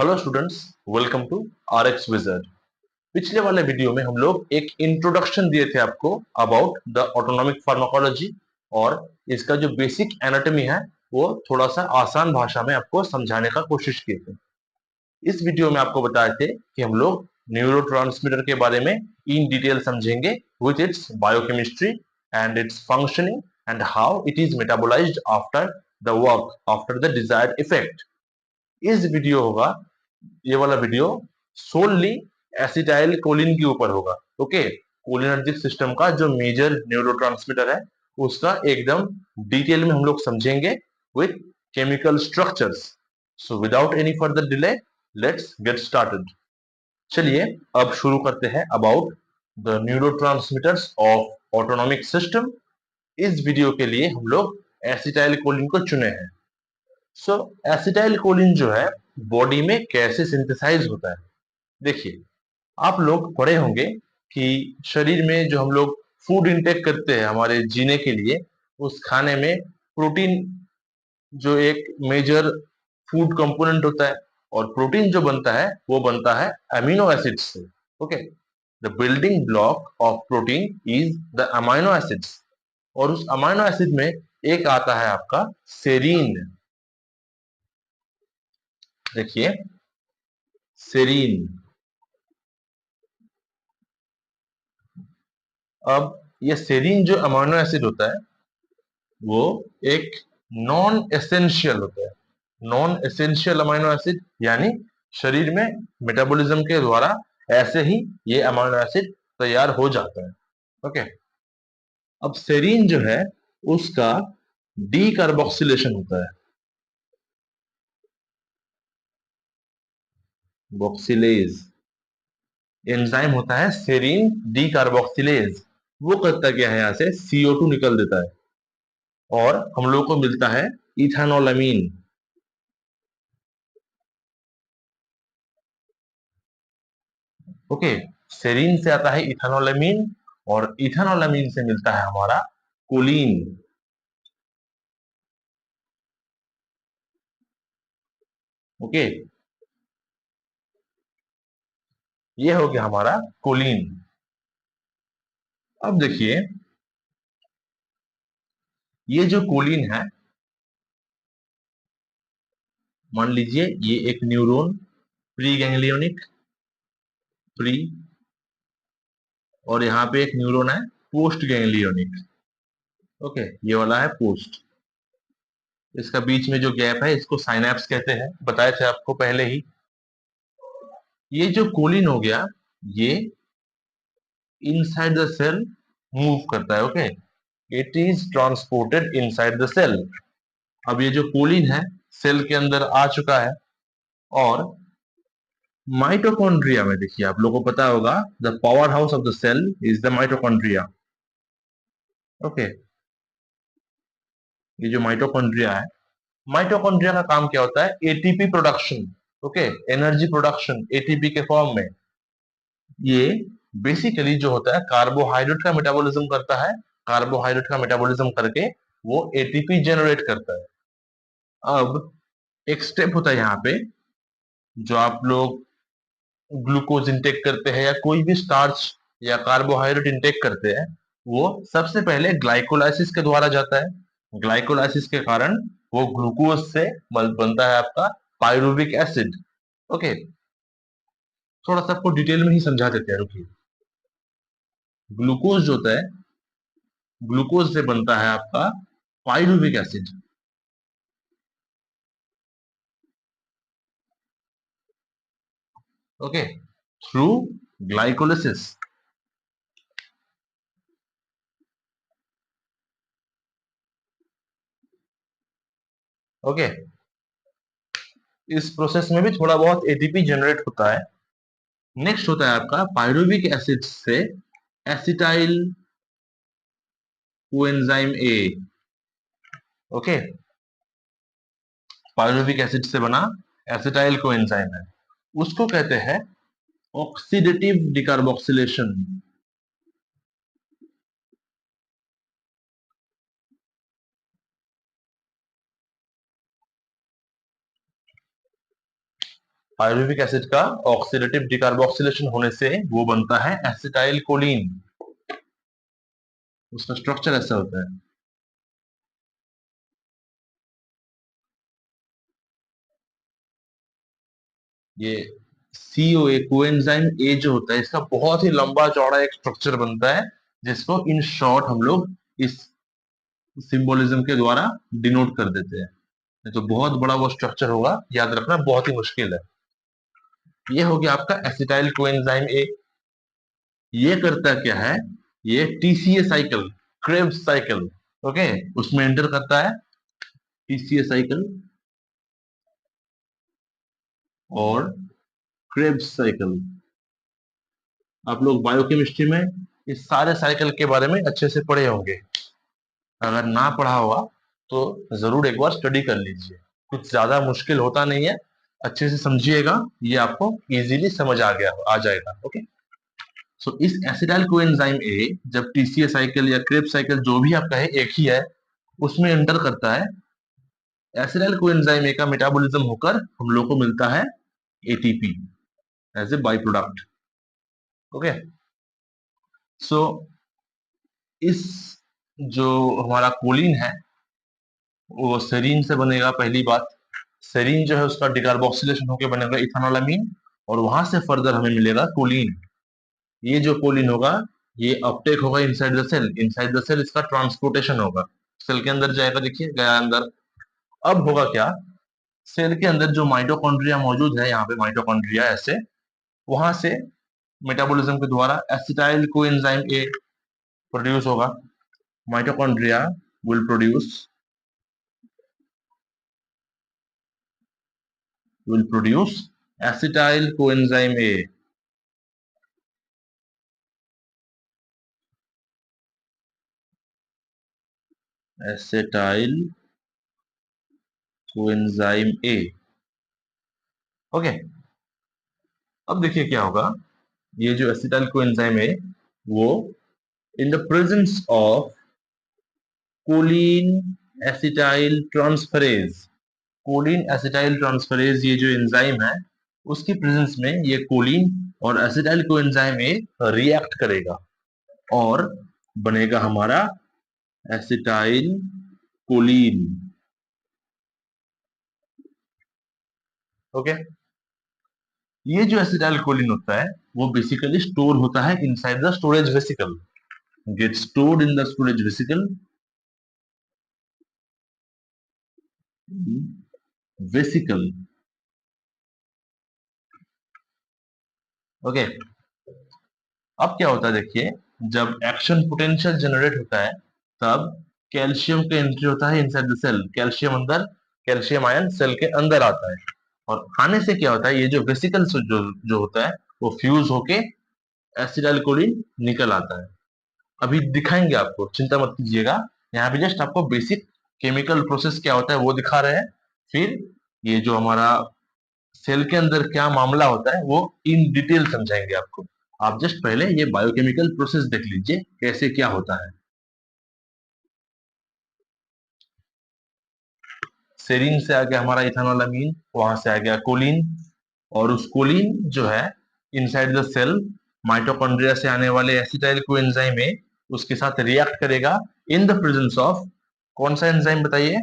Hello students, welcome to RX wizard. पिछले वाले video में हम लोग एक इंट्रोडक्शन दिए थे आपको अबाउट द ऑटोनॉमिक फार्माकोलॉजी और इसका जो बेसिक एनाटॉमी है वो थोड़ा सा आसान भाषा में आपको समझाने का कोशिश किए थे। इस वीडियो में आपको बताए थे कि हम लोग न्यूरोट्रांसमीटर के बारे में इन डिटेल समझेंगे with its biochemistry and it's functioning and how it is metabolised after the work after the desired effect. इस वीडियो होगा, ये वाला वीडियो सोनली एसिटाइल कोलिन के ऊपर होगा। ओके, कोलिनर्जिक सिस्टम का जो मेजर न्यूरोट्रांसमीटर है उसका एकदम डिटेल में हम लोग समझेंगे with chemical structures. So without any further delay, let's get started. चलिए अब शुरू करते हैं about the neurotransmitters of autonomic system. इस वीडियो के लिए हम लोग एसिटाइल कोलिन को चुने हैं। सो एसिटाइल कोलिन जो है बॉडी में कैसे सिंथेसाइज होता है, देखिए आप लोग पढ़े होंगे कि शरीर में जो हम लोग फूड इंटेक करते हैं हमारे जीने के लिए, उस खाने में प्रोटीन जो एक मेजर फूड कंपोनेंट होता है, और प्रोटीन जो बनता है वो बनता है अमीनो एसिड्स से। Okay, the building block of protein is the amino acids, और उस अमाइनो एसिड में एक आता है आपका सेरीन। देखिए सेरीन। अब ये सेरीन जो अमाइनो एसिड होता है वो एक नॉन एसेंशियल होता है। नॉन एसेंशियल अमाइनो एसिड यानी शरीर में मेटाबॉलिज्म के द्वारा ऐसे ही ये अमाइनो एसिड तैयार हो जाता है। ओके, अब सेरीन जो है उसका डी कार्बोक्सिलेशन होता है, बॉक्सिलेज एंजाइम होता है सेरीन डी कार्बोक्सिलेज। वो करता क्या है, यहाँ से CO2 निकल देता है और हम लोग को मिलता है इथानोलामीन। ओके, सेरीन से आता है इथानोलामीन और इथानोलामीन से मिलता है हमारा कोलीन। ओके, ये हो गया हमारा कोलीन। अब देखिए ये जो कोलीन है, मान लीजिए ये एक न्यूरॉन प्री गैंग्लियोनिक, प्री, और यहाँ पे एक न्यूरॉन है पोस्ट गैंग्लियोनिक। ओके, ये वाला है पोस्ट। इसका बीच में जो गैप है इसको साइनैप्स कहते हैं, बताए थे आपको पहले ही। ये जो कोलिन हो गया ये इनसाइड द सेल मूव करता है। Okay, it is transported inside the cell. अब ये जो कोलिन है सेल के अंदर आ चुका है, और माइटोकॉन्ड्रिया में देखिए आप लोगों को पता होगा the power house of the cell is the mitochondria. Okay, ये जो माइटोकॉन्ड्रिया है, माइटोकॉन्ड्रिया का काम क्या होता है, ATP production. Okay, energy production ATP के फॉर्म में। ये बेसिकली जो होता है कार्बोहाइड्रेट का मेटाबॉलिज्म करता है, कार्बोहाइड्रेट का मेटाबॉलिज्म करके वो एटीपी जनरेट करता है। अब एक स्टेप होता है यहाँ पे, जो आप लोग ग्लूकोज इंटेक करते हैं या कोई भी स्टार्च या कार्बोहाइड्रेट इंटेक करते हैं, वो सबसे पहले ग्लाइकोलाइसिस के द्वारा जाता है। ग्लाइकोलाइसिस के कारण वो ग्लूकोज से बनता है आपका पायरुविक एसिड। ओके, थोड़ा सा आपको डिटेल में ही समझा देते हैं, रुकिए। ग्लूकोज जो होता है, ग्लूकोज से बनता है आपका pyruvic acid. Okay, through glycolysis. Okay, इस प्रोसेस में भी थोड़ा बहुत एटीपी जनरेट होता है। नेक्स्ट होता है आपका पायरुविक एसिड से acetyl coenzyme A. Okay, pyruvic acid से बना एसिटाइल कोएंजाइम है, उसको कहते हैं ऑक्सीडेटिव डिकार्बोक्सिलेशन। पायरुविक एसिड का ऑक्सीडेटिव डिकार्बोक्सिलेशन होने से वो बनता है एसिटाइल कोलिन। उसका स्ट्रक्चर ऐसा होता है। ये CoA कोएंजाइम ए जो होता है, इसका बहुत ही लंबा चौड़ा एक स्ट्रक्चर बनता है, जिसको इन शॉर्ट हम लोग इस सिंबोलिज्म के द्वारा डिनोट कर देते हैं। नहीं तो बहुत बड़ा वो स्ट्रक्चर होगा, याद रखना बहुत ही मुश्किल है। ये हो गया आपका एसिटाइल कोएंजाइम ए। ये करता क्या है, ये TCA cycle, Krebs cycle, okay, उसमें एंटर करता है TCA साइकिल और क्रेब्स साइकिल। आप लोग बायोकेमिस्ट्री में इस सारे साइकिल के बारे में अच्छे से पढ़े होंगे। अगर ना पढ़ा होगा तो जरूर एक बार स्टडी कर लीजिए। कुछ ज्यादा मुश्किल होता नहीं है, अच्छे से समझिएगा, ये आपको इजीली समझ आ जाएगा। ओके। सो इस एसिटाइल कोएंजाइम ए जब TCA साइकिल या क्रेब्स साइकिल जो भी आपका है एक ही है, उसमें एंटर करता है, एसिटाइल कोएंजाइम ए का मेटाबॉलिज्म होकर हम लोग को मिलता है ATP as a by product. Okay. So इस जो हमारा कोलिन है वो सेरीन से बनेगा। पहली बात, सेरीन जो है उसका डिकार्बोक्सिलेशन होकर बनेगा इथानोलामीन, और वहां से फर्दर हमें मिलेगा कोलिन। ये जो कोलिन होगा ये अपटेक होगा inside the cell, inside the cell इसका ट्रांसपोर्टेशन होगा, सेल के अंदर जाएगा, देखिए गया अंदर। अब होगा क्या, सेल के अंदर जो माइटोकॉन्ड्रिया मौजूद है, यहाँ पे माइटोकॉन्ड्रिया ऐसे, वहां से मेटाबॉलिज्म के द्वारा एसिटाइल कोएंजाइम ए प्रोड्यूस होगा। Mitochondria will produce acetyl coenzyme A. Acetyl coenzyme A. Okay. अब देखिए क्या होगा, ये जो एसिटाइल कोएंजाइम है वो in the presence of choline acetyl transferase, choline acetyl transferase ये जो एंजाइम है उसकी प्रेजेंस में ये कोलिन और एसिटाइल कोएंजाइम ए रिएक्ट करेगा और बनेगा हमारा एसिटाइल कोलिन। ओके। ये जो एसिटाइल कोलिन होता है वो बेसिकली स्टोर होता है inside the storage vesicle, get stored in the storage vesicle, vesicle. Okay. अब क्या होता है देखिए, जब एक्शन पोटेंशियल जनरेट होता है तब कैल्शियम का एंट्री होता है इनसाइड द सेल, कैल्शियम अंदर, कैल्शियम आयन सेल के अंदर आता है, और आने से क्या होता है, ये जो वेसिकल जो होता है वो फ्यूज होके एसिटाइल कोलिन निकल आता है। अभी दिखाएंगे आपको, चिंता मत कीजिएगा, यहाँ पे जस्ट आपको बेसिक केमिकल प्रोसेस क्या होता है वो दिखा रहे हैं। फिर ये जो हमारा सेल के अंदर क्या मामला होता है वो इन डिटेल समझाएंगे आपको। आप जस्ट पहले ये बायोकेमिकल प्रोसेस देख लीजिए कैसे क्या होता है। सेरीन से आ गया हमारा इथानोलामीन, वहां से आ गया कोलिन, और उस कोलिन जो है इनसाइड द सेल माइटोकॉन्ड्रिया से आने वाले एसिटाइल कोएंजाइम में उसके साथ रिएक्ट करेगा इन द प्रेजेंस ऑफ, कौन सा एंजाइम बताइए,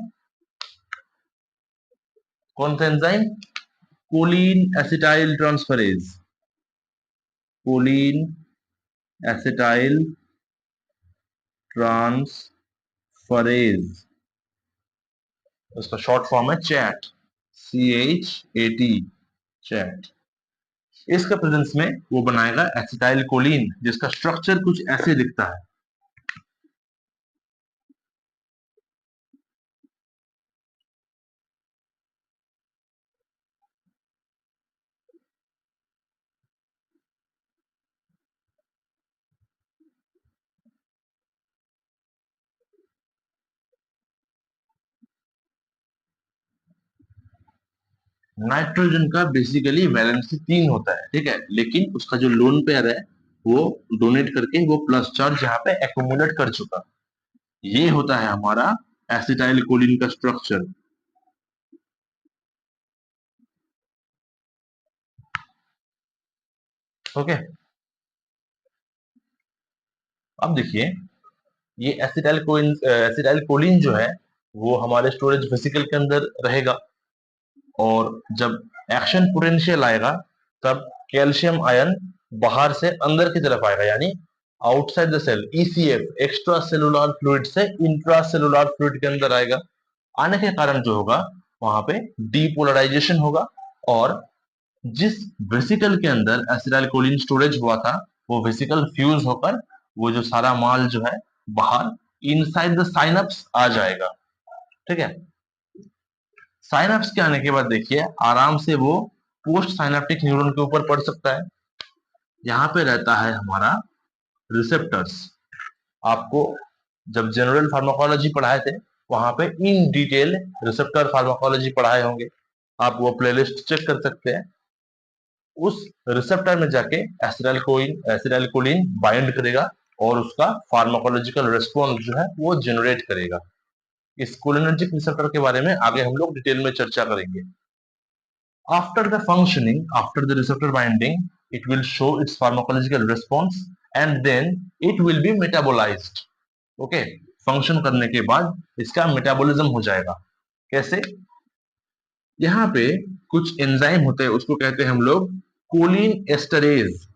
कौन सा enzyme, choline acetyl transferase, choline acetyl transferase, उसका शॉर्ट फॉर्म है चैट, CHAT, चैट। इसका प्रेजेंस में वो बनाएगा एसिटाइल कोलिन, जिसका स्ट्रक्चर कुछ ऐसे दिखता है। नाइट्रोजन का बेसिकली वैलेंसी 3 होता है, ठीक है, लेकिन उसका जो लोन पेयर है वो डोनेट करके वो प्लस चार्ज यहाँ पे एक्यूमुलेट कर चुका। ये होता है हमारा एसिटाइल कोलिन का स्ट्रक्चर। ओके। अब देखिए, ये एसिटाइल कोलिन जो है वो हमारे स्टोरेज वेसिकल के अंदर रहेगा, और जब एक्शन पोटेंशियल आएगा तब कैल्शियम आयन बाहर से अंदर की तरफ आएगा, यानी outside the cell, ECF, extracellular fluid से इंट्रा सेलुलर फ्लूइड के अंदर आएगा। आने के कारण जो होगा वहां पे डीपोलराइजेशन होगा, और जिस वेसिकल के अंदर एसिटाइल कोलिन स्टोरेज हुआ था वो वेसिकल फ्यूज होकर वो जो सारा माल जो है बाहर इनसाइड द साइनप्स आ जाएगा। ठीक है। साइनप्स के आने के बाद देखिए आराम से वो पोस्ट साइनेप्टिक न्यूरॉन के ऊपर पड़ सकता है। यहाँ पे रहता है हमारा रिसेप्टर्स। आपको जब जनरल फार्माकोलॉजी पढ़ाए थे वहां पे इन डिटेल रिसेप्टर फार्माकोलॉजी पढ़ाए होंगे, आप वो प्लेलिस्ट चेक कर सकते हैं। उस रिसेप्टर में जाके एसिटाइलकोलिन बाइंड करेगा और उसका फार्माकोलॉजिकल रिस्पॉन्स जो है वो जनरेट करेगा। इस कोलिनर्जिक रिसेप्टर के बारे में आगे हम लोग डिटेल में चर्चा करेंगे। After the receptor binding, it will show its pharmacological response and then it will be metabolized. Okay, function करने के बाद इसका मेटाबॉलिज्म हो जाएगा। कैसे? यहाँ पे कुछ एंजाइम होते हैं, उसको कहते हैं हम लोग choline esterase,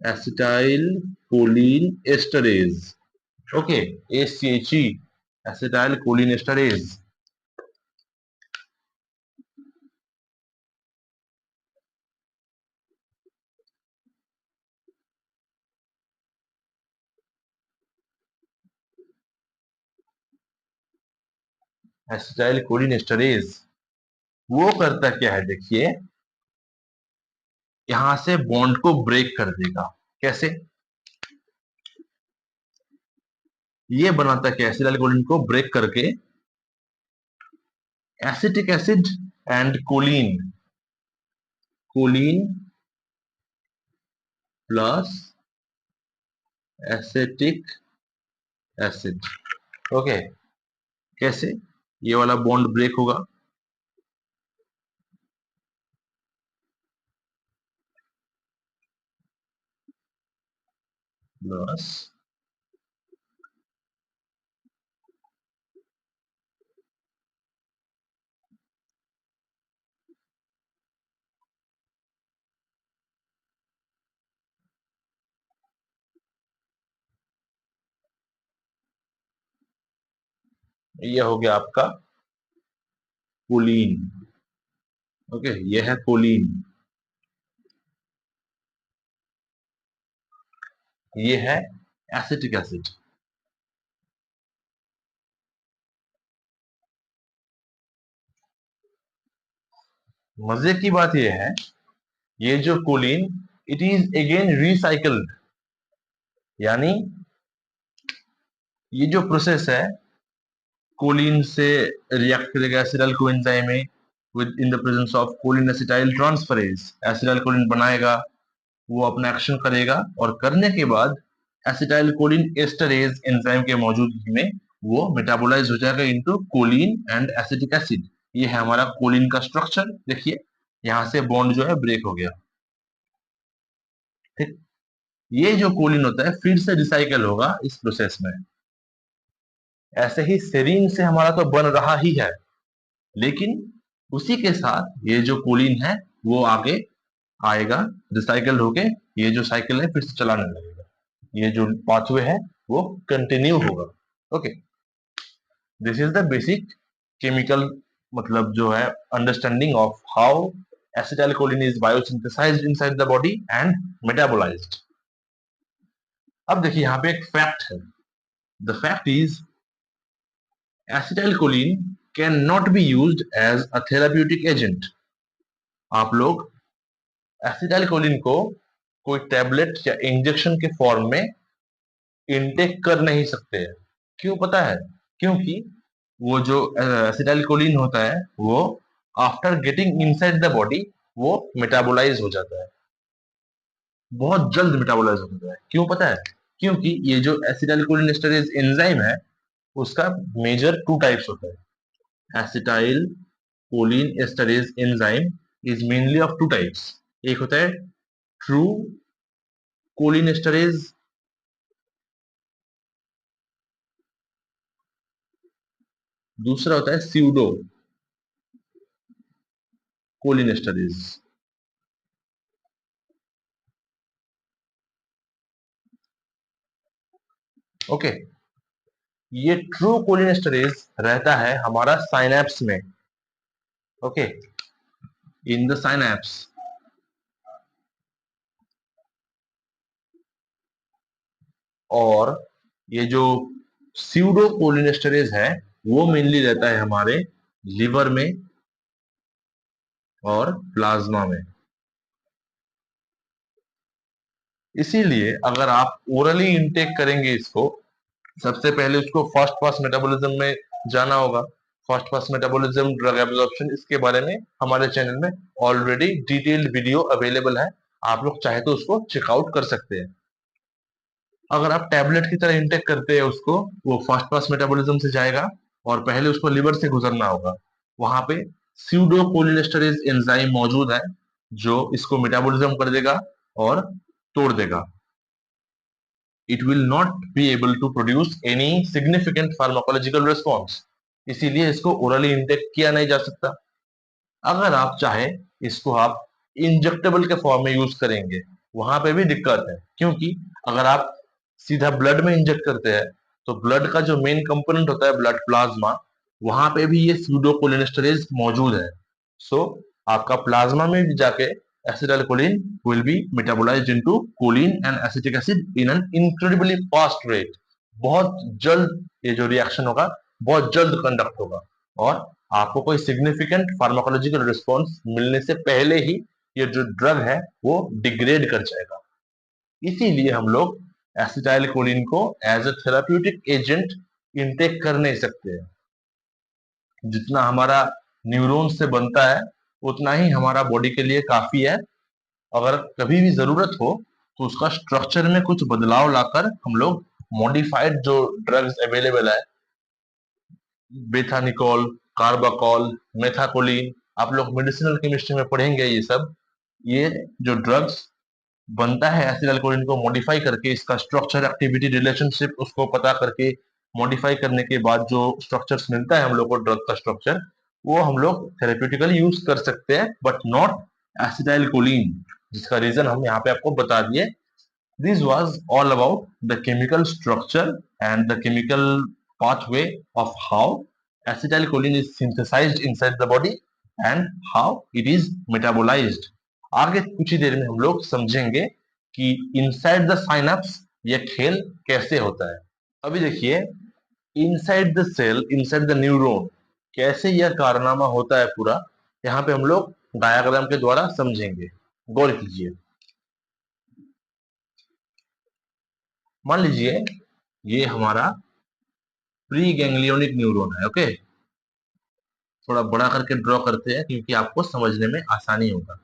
acetyl choline esterase. Okay, ACHE, acetyl choline esterase. Acetyl choline esterase वो करता क्या है, देखिए यहां से बॉन्ड को ब्रेक कर देगा। कैसे? ये बनाता है कि एसिटाइल कोलिन को ब्रेक करके acetic acid and choline, choline plus acetic acid. Okay, कैसे? ये वाला बॉन्ड ब्रेक होगा, प्लस ये हो गया आपका कोलिन। ओके, ये है कोलिन, ये है एसिटिक एसिड। मजे की बात यह है, ये जो choline it is again recycled, यानी ये जो प्रोसेस है कोलिन से रिएक्ट करेगा एसिटाइल कोएंजाइम में with in the presence of choline acetyl transferase. Acetyl choline बनाएगा, वो अपना एक्शन करेगा, और करने के बाद एसिटाइल कोलिन एस्टरेज एंजाइम के मौजूदगी में वो मेटाबोलाइज हो जाएगा into Colin and acetic acid. ये है हमारा कोलिन का स्ट्रक्चर। देखिए यहां से बॉन्ड जो है ब्रेक हो गया। ठीक, ये जो कोलिन होता है फिर से रिसाइकल होगा इस प्रोसेस में। ऐसे ही सेरीन से हमारा तो बन रहा ही है, लेकिन उसी के साथ ये जो कोलिन है वो आगे आएगा, रिसाइकल होके ये जो साइकिल है फिर से चलाने लगेगा। ये जो पाथवे है वो कंटिन्यू होगा। Okay, this is the basic chemical, मतलब जो है understanding of how acetyl choline is biosynthesised inside the body and metabolised. अब देखिए यहाँ पे एक फैक्ट है। The fact is acetylcholine can not be used as a therapeutic agent. आप लोग एसिटाइलकोलिन को कोई टैबलेट या इंजेक्शन के फॉर्म में इनटेक कर नहीं सकते हैं। क्यों पता है? क्योंकि वो जो एसिटाइलकोलिन होता है वो after getting inside the body वो मेटाबोलाइज हो जाता है, बहुत जल्द मेटाबोलाइज हो जाता है। क्यों पता है? क्योंकि ये जो एसिटाइलकोलिन एस्टरेज एंजाइम है उसका मेजर टू टाइप्स होता है, acetyl choline esterase enzyme is mainly of two types. एक होता है ट्रू कोलिनेस्टरेज, दूसरा होता है स्यूडो कोलिनेस्टरेज। ओके, ये ट्रू कोलिनेस्टरेज रहता है हमारा साइनैप्स में। Okay, in the synapse. और ये जो स्यूडो कोलिनेस्टरेज है वो मेनली रहता है हमारे लिवर में और प्लाज्मा में। इसीलिए अगर आप ओरली इंटेक करेंगे इसको, सबसे पहले उसको फर्स्ट पास मेटाबॉलिज्म में जाना होगा। First pass metabolism, drug absorption, इसके बारे में हमारे चैनल में ऑलरेडी डिटेल्ड वीडियो अवेलेबल है, आप लोग चाहे तो उसको चेकआउट कर सकते हैं। अगर आप टैबलेट की तरह इंटेक करते हैं उसको, वो फास्ट पास मेटाबॉलिज्म से जाएगा और पहले उसको लिवर से गुजरना होगा। वहां पे स्यूडो कोलिनेस्टरेज एंजाइम मौजूद है जो इसको मेटाबॉलिज्म कर देगा और तोड़ देगा। It will not be able to produce any significant pharmacological response, इसीलिए इसको ओरली इंटेक किया नहीं जा सकता। अगर आप चाहे इसको आप इंजेक्टेबल के फॉर्म में यूज करेंगे, वहां पे भी दिक्कत है, क्योंकि अगर आप सीधा ब्लड में इंजेक्ट करते हैं तो ब्लड का जो मेन कंपोनेंट होता है ब्लड प्लाज्मा, वहां पे भी ये स्यूडोकोलिनेस्टरेज मौजूद है। सो आपका प्लाज्मा में भी जाके acetylcholine will be metabolised into Colin and acetic acid in an incredibly fast rate. बहुत जल्द ये जो रिएक्शन होगा बहुत जल्द कंडक्ट होगा और आपको कोई सिग्निफिकेंट फार्माकोलॉजिकल रिस्पॉन्स मिलने से पहले ही ये जो ड्रग है वो डिग्रेड कर जाएगा। इसीलिए हम लोग एसिटाइलकोलिन को as a therapeutic agent intake कर नहीं सकते। जितना हमारा न्यूरॉन से बनता है उतना ही हमारा बॉडी के लिए काफी है। अगर कभी भी जरूरत हो तो उसका स्ट्रक्चर में कुछ बदलाव लाकर हम लोग मॉडिफाइड जो ड्रग्स अवेलेबल है, बेथानिकोल, कार्बाकोल, मेथाकोलिन, आप लोग मेडिसिनल केमिस्ट्री में पढ़ेंगे ये सब। ये जो ड्रग्स बनता है एसिटाइलकोलिन को मॉडिफाई करके, इसका स्ट्रक्चर एक्टिविटी रिलेशनशिप उसको पता करके मॉडिफाई करने के बाद जो स्ट्रक्चर्स मिलता है हम लोग को, ड्रग का स्ट्रक्चर, वो हम लोग थेरेप्यूटिकली यूज कर सकते हैं बट नॉट एसिटाइलकोलिन, जिसका रीजन हम यहाँ पे आपको बता दिए। This was all about the chemical structure and the chemical pathway of how acetylcholine is synthesized inside the body and how it is metabolized. आगे कुछ ही देर में हम लोग समझेंगे कि इनसाइड द साइनैप्स ये खेल कैसे होता है। अभी देखिए, inside the cell, inside the neuron कैसे यह कारनामा होता है पूरा, यहाँ पे हम लोग डायग्राम के द्वारा समझेंगे। गौर कीजिए। मान लीजिए ये हमारा प्री गैंग्लियोनिक न्यूरॉन है। ओके, थोड़ा बड़ा करके ड्रॉ करते हैं क्योंकि आपको समझने में आसानी होगा।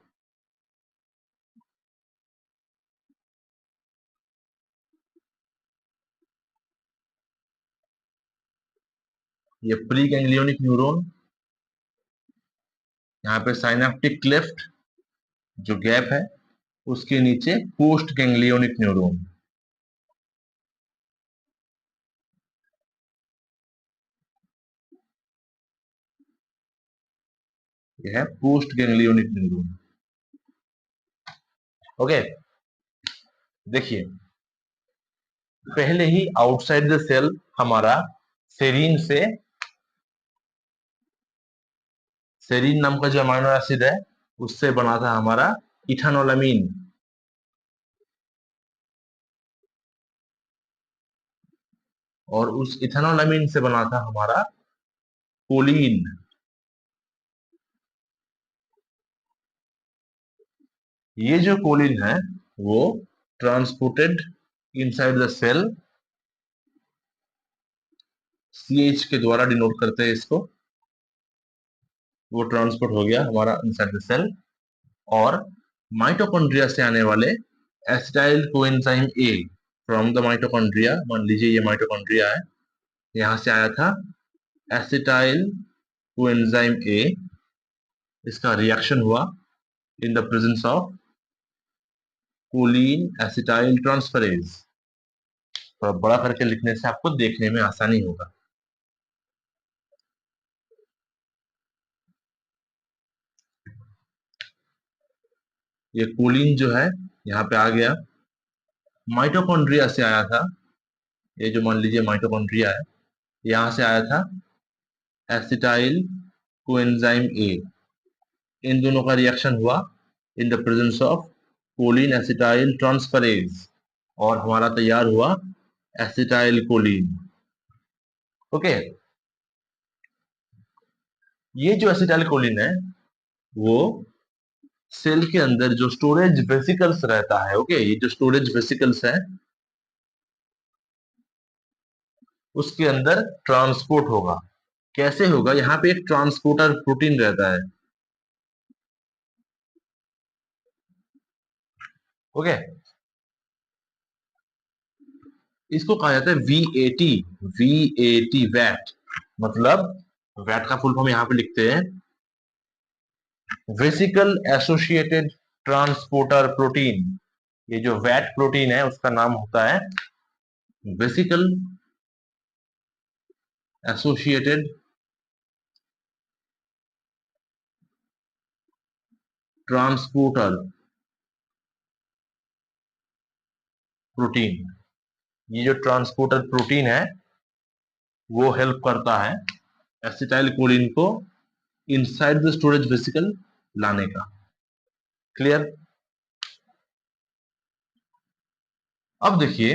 ये प्री गैंग्लियोनिक न्यूरॉन, यहाँ पे साइनेप्टिक क्लेफ्ट जो गैप है उसके नीचे पोस्ट गैंग्लियोनिक न्यूरॉन। ये है पोस्ट गैंग्लियोनिक न्यूरॉन। ओके, देखिए पहले ही आउटसाइड द सेल हमारा सेरीन से, सेरीन नाम का जो अमाइनो एसिड है उससे बना था हमारा इथानोलामीन, और उस इथानोलामीन से बना था हमारा कोलीन। ये जो कोलिन है वो transported inside the cell, CH के द्वारा डिनोट करते हैं इसको। वो ट्रांसपोर्ट हो गया हमारा इनसाइड द सेल, और माइटोकॉन्ड्रिया से आने वाले acetyl coenzyme A from the mitochondria, मान लीजिए ये माइटोकॉन्ड्रिया है, यहाँ से आया था एसिटाइल कोएंजाइम ए, इसका रिएक्शन हुआ in the presence of choline acetyl transferase. थोड़ा बड़ा करके लिखने से आपको देखने में आसानी होगा। ये कोलिन जो है यहाँ पे आ गया, माइटोकॉन्ड्रिया से आया था। ये जो मान लीजिए माइटोकॉन्ड्रिया है, यहाँ से आया था एसिटाइल कोएंजाइम ए। इन दोनों का रिएक्शन हुआ in the presence of choline acetyl transferase, और हमारा तैयार हुआ एसिटाइल कोलिन। ओके, ये जो एसिटाइल कोलिन है वो सेल के अंदर जो स्टोरेज वेसिकल्स रहता है, ओके, ये जो स्टोरेज वेसिकल्स है उसके अंदर ट्रांसपोर्ट होगा। कैसे होगा? यहाँ पे एक ट्रांसपोर्टर प्रोटीन रहता है। ओके, इसको कहा जाता है वीएटी। वीएटी वैट, मतलब वैट का फुल फॉर्म यहाँ पे लिखते हैं वेसिकल एसोसिएटेड ट्रांसपोर्टर प्रोटीन। ये जो वैट प्रोटीन है उसका नाम होता है वेसिकल एसोसिएटेड ट्रांसपोर्टर प्रोटीन। ये जो ट्रांसपोर्टर प्रोटीन है वो हेल्प करता है एसिटाइल कोलिन को इनसाइड द स्टोरेज वेसिकल लाने का। क्लियर? अब देखिए,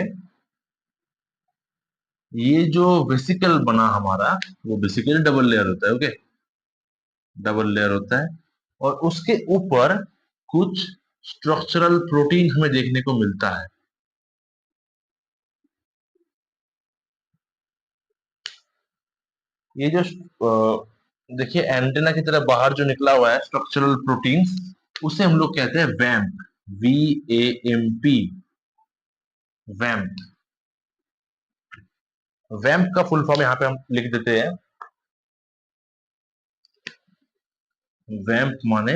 ये जो वेसिकल बना हमारा, वो बेसिकली डबल लेयर होता है। ओके, डबल लेयर होता है, और उसके ऊपर कुछ स्ट्रक्चरल प्रोटीन हमें देखने को मिलता है। ये जो देखिए एंटेना की तरह बाहर जो निकला हुआ है स्ट्रक्चरल प्रोटीन्स, उसे हम लोग कहते हैं वैम्प। वी ए एम पी, वैम्प। वैम्प का फुल फॉर्म यहाँ पे हम लिख देते हैं। वैम्प माने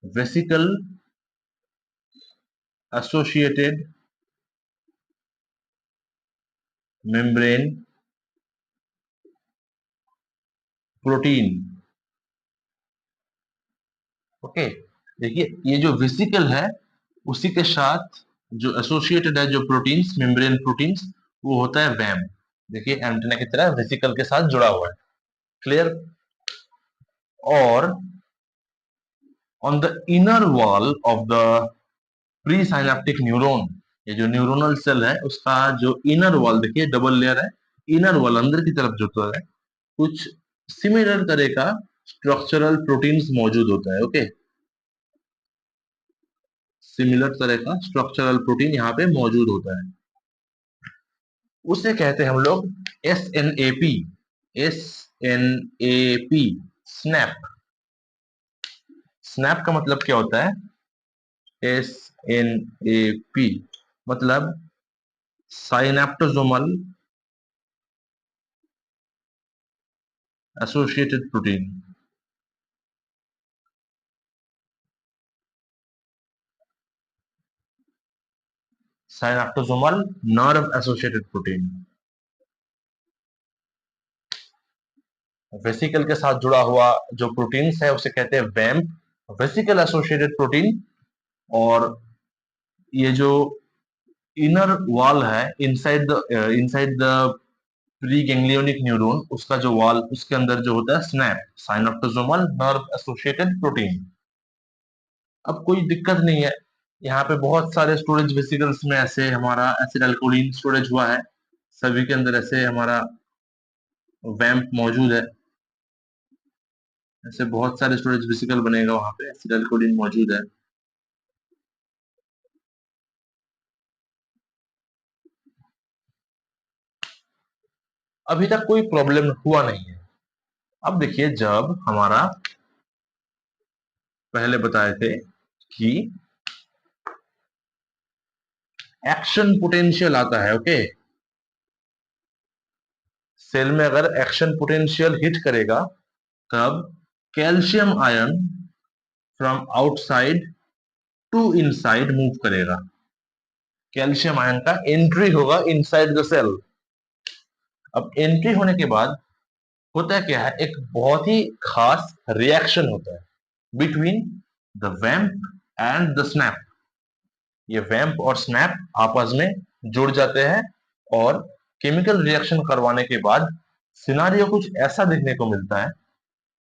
vesicle associated membrane protein. Okay, देखिए ये जो वेसिकल है उसी के साथ जो एसोसिएटेड है जो प्रोटीन्स, मेम्ब्रेन प्रोटीन्स, वो होता है वैम्प। देखिए एंटेना की तरह वेसिकल के साथ जुड़ा हुआ है। क्लियर? और on the inner wall of the pre synaptic neuron, ये जो न्यूरोनल सेल है उसका जो इनर वॉल, देखिए डबल लेयर है, इनर वॉल अंदर की तरफ जो तो है कुछ सिमिलर तरह का स्ट्रक्चरल प्रोटीन्स मौजूद होता है। ओके, सिमिलर तरह का स्ट्रक्चरल प्रोटीन यहाँ पे मौजूद होता है। उसे कहते हैं हम लोग S N A P. S N A P, snap. Snap का मतलब क्या होता है? एस एन ए पी मतलब synaptosomal associated protein. Synaptosomal nerve associated protein. Vesicle के साथ जुड़ा हुआ जो प्रोटीन्स है उसे कहते हैं वैम्प, वेसिकल एसोसिएटेड प्रोटीन। और ये जो इनर वॉल है inside the pre ganglionic neuron, उसका जो वॉल उसके अंदर जो होता है स्नैप, साइनेप्टोसोमल नर्व एसोसिएटेड प्रोटीन। अब कोई दिक्कत नहीं है, यहाँ पे बहुत सारे स्टोरेज वेसिकल्स में ऐसे हमारा एसिटाइलकोलिन स्टोरेज हुआ है, सभी के अंदर ऐसे हमारा वैम्प मौजूद है। ऐसे बहुत सारे स्टोरेज वेसिकल बनेगा, वहां पे एसिटाइलकोलिन मौजूद है। अभी तक कोई प्रॉब्लम हुआ नहीं है। अब देखिए, जब हमारा पहले बताए थे कि एक्शन पोटेंशियल आता है, ओके, सेल में अगर एक्शन पोटेंशियल हिट करेगा तब calcium ion from outside to inside move करेगा। कैल्शियम आयन का एंट्री होगा इनसाइड द सेल। अब एंट्री होने के बाद होता क्या है, एक बहुत ही खास रिएक्शन होता है between the vamp and the snap. ये वैम्प और स्नैप आपस में जुड़ जाते हैं और केमिकल रिएक्शन करवाने के बाद सिनारियो कुछ ऐसा देखने को मिलता है।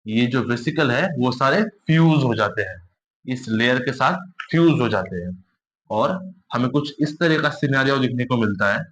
ये जो वेसिकल है वो सारे फ्यूज हो जाते हैं, इस लेयर के साथ फ्यूज हो जाते हैं और हमें कुछ इस तरह का सिनारियो देखने को मिलता है।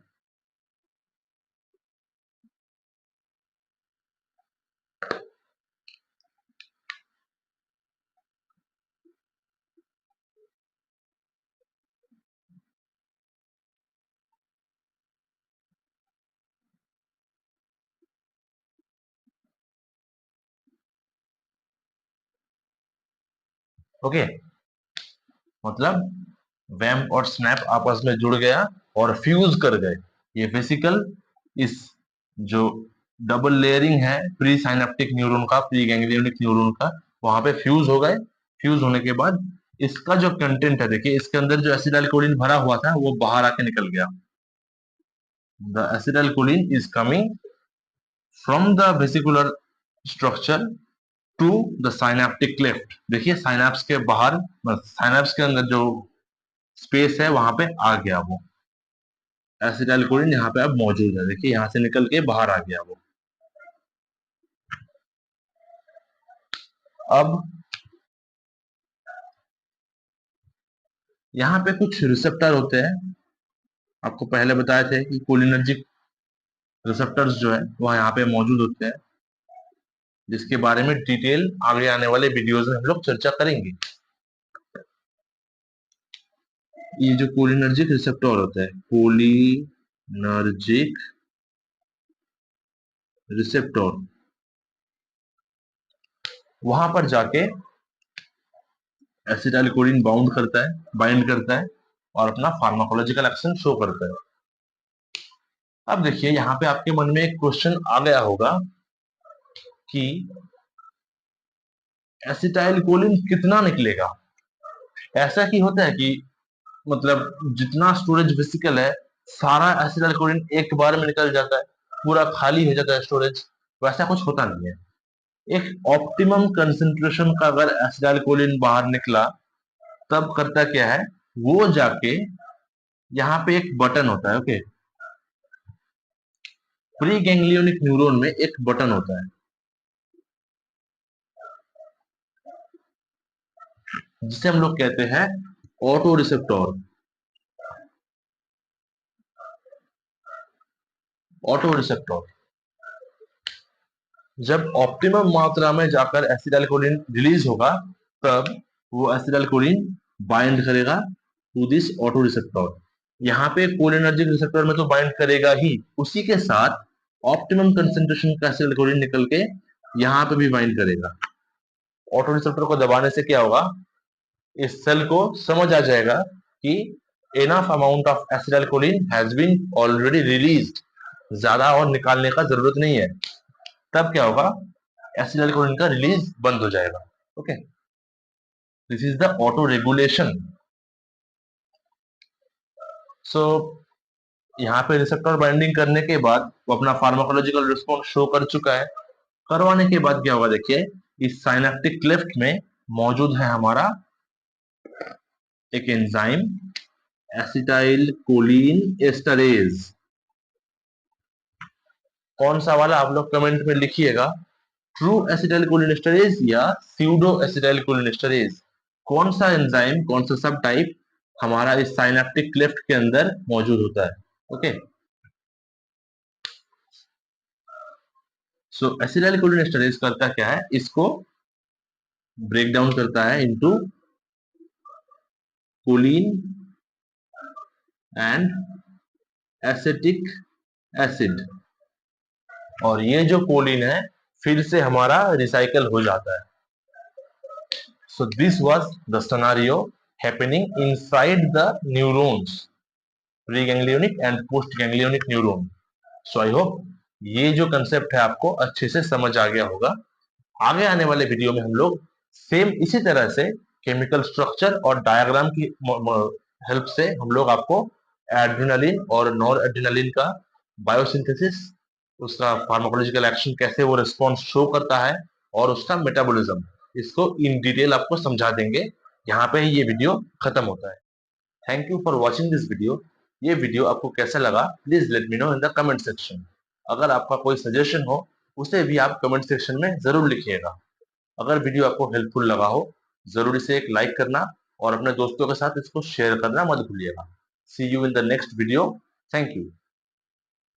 ओके, मतलब वैम्प और स्नैप आपस में जुड़ गया और फ्यूज कर गए। ये वेसिकल इस जो डबल लेयरिंग है प्री साइनेप्टिक न्यूरॉन का, प्री गैंग्लियोनिक न्यूरॉन का, वहां पे फ्यूज हो गए। फ्यूज होने के बाद इसका जो कंटेंट है, देखिए इसके अंदर जो एसिटाइलकोलिन भरा हुआ था वो बाहर आके निकल गया। The acetylcholine is coming from the vesicular structure to the synaptic cleft. देखिए साइनेप्स के बाहर, साइनेप्स के अंदर जो स्पेस है वहां पे आ गया वो एसिटाइलकोलिन, यहाँ पे अब मौजूद है। देखिए यहाँ से निकल के बाहर आ गया वो। अब यहाँ पे कुछ रिसेप्टर होते हैं, आपको पहले बताए थे कि कोलिनर्जिक रिसेप्टर्स जो है वह यहाँ पे मौजूद होते हैं, जिसके बारे में डिटेल आगे आने वाले वीडियोस में हम लोग चर्चा करेंगे। ये जो कोलिनर्जिक रिसेप्टर होता है, कोलिनर्जिक रिसेप्टर, वहां पर जाके एसिटाइलकोलिन बाइंड करता है और अपना फार्माकोलॉजिकल एक्शन शो करता है। अब देखिए यहाँ पे आपके मन में एक क्वेश्चन आ गया होगा कि एसिटाइलकोलिन कितना निकलेगा। ऐसा की होता है कि मतलब जितना स्टोरेज वेसिकल है सारा एसिटाइलकोलिन एक बार में निकल जाता है, पूरा खाली हो जाता है स्टोरेज। वैसा कुछ होता नहीं है। एक ऑप्टिमम कंसेंट्रेशन का अगर एसिटाइलकोलिन बाहर निकला तब करता क्या है, वो जाके यहाँ पे एक बटन होता है। ओके, प्री गैंग्लियोनिक न्यूरॉन में एक बटन होता है जिसे हम लोग कहते हैं ऑटो रिसेप्टर। ऑटो रिसेप्टर जब ऑप्टिमम मात्रा में जाकर एसिटाइलकोलिन रिलीज होगा तब वो एसिटाइलकोलिन बाइंड करेगा टू दिस ऑटो रिसेप्टर। यहाँ पे कोलिनर्जिक रिसेप्टर में तो बाइंड करेगा ही, उसी के साथ ऑप्टिमम कंसेंट्रेशन का एसिटाइलकोलिन निकल के यहाँ पे भी बाइंड करेगा। ऑटो रिसेप्टर को दबाने से क्या होगा, इस सेल को समझ आ जाएगा कि enough amount of acetylcholine has been already released, ज्यादा और निकालने का जरूरत नहीं है। तब क्या होगा, एसिटाइलकोलिन का रिलीज बंद हो जाएगा। Okay, this is the auto regulation. So यहाँ पे रिसेप्टर बाइंडिंग करने के बाद वो अपना फार्माकोलॉजिकल रिस्पॉन्स शो कर चुका है। करवाने के बाद क्या होगा, देखिए इस साइनेप्टिक क्लेफ्ट में मौजूद है हमारा एक एंजाइम एसिटाइल कोलिन एस्टरेज। कौन सा वाला आप लोग कमेंट में लिखिएगा, ट्रू एसिटाइल कोलिन एस्टरेज या स्यूडो एसिटाइल कोलिन एस्टरेज। कौन सा एंजाइम, कौन सा सब टाइप हमारा इस साइनेप्टिक क्लेफ्ट के अंदर मौजूद होता है। ओके, सो एसिटाइल कोलिन एस्टरेज करता क्या है, इसको ब्रेक डाउन करता है into Colin and acetic acid, और ये जो कोलिन है फिर से हमारा रिसाइकल हो जाता है। So this was the scenario happening inside the neurons, preganglionic and postganglionic neuron. So I hope ये जो कंसेप्ट है आपको अच्छे से समझ आ गया होगा। आगे आने वाले वीडियो में हम लोग सेम इसी तरह से केमिकल स्ट्रक्चर और डायग्राम की हेल्प से हम लोग आपको एड्रेनालिन और नॉर एड्रेनालिन का बायोसिंथेसिस, उसका फार्माकोलॉजिकल एक्शन, कैसे वो रिस्पॉन्स शो करता है, और उसका मेटाबॉलिज्म, इसको इन डिटेल आपको समझा देंगे। यहाँ पे ये वीडियो खत्म होता है। Thank you for watching this video. ये वीडियो आपको कैसा लगा, please let me know in the comment section. अगर आपका कोई सजेशन हो, उसे भी आप कमेंट सेक्शन में जरूर लिखिएगा। अगर वीडियो आपको हेल्पफुल लगा हो, जरूर इसे एक लाइक करना और अपने दोस्तों के साथ इसको शेयर करना मत भूलिएगा। See you in the next video. Thank you.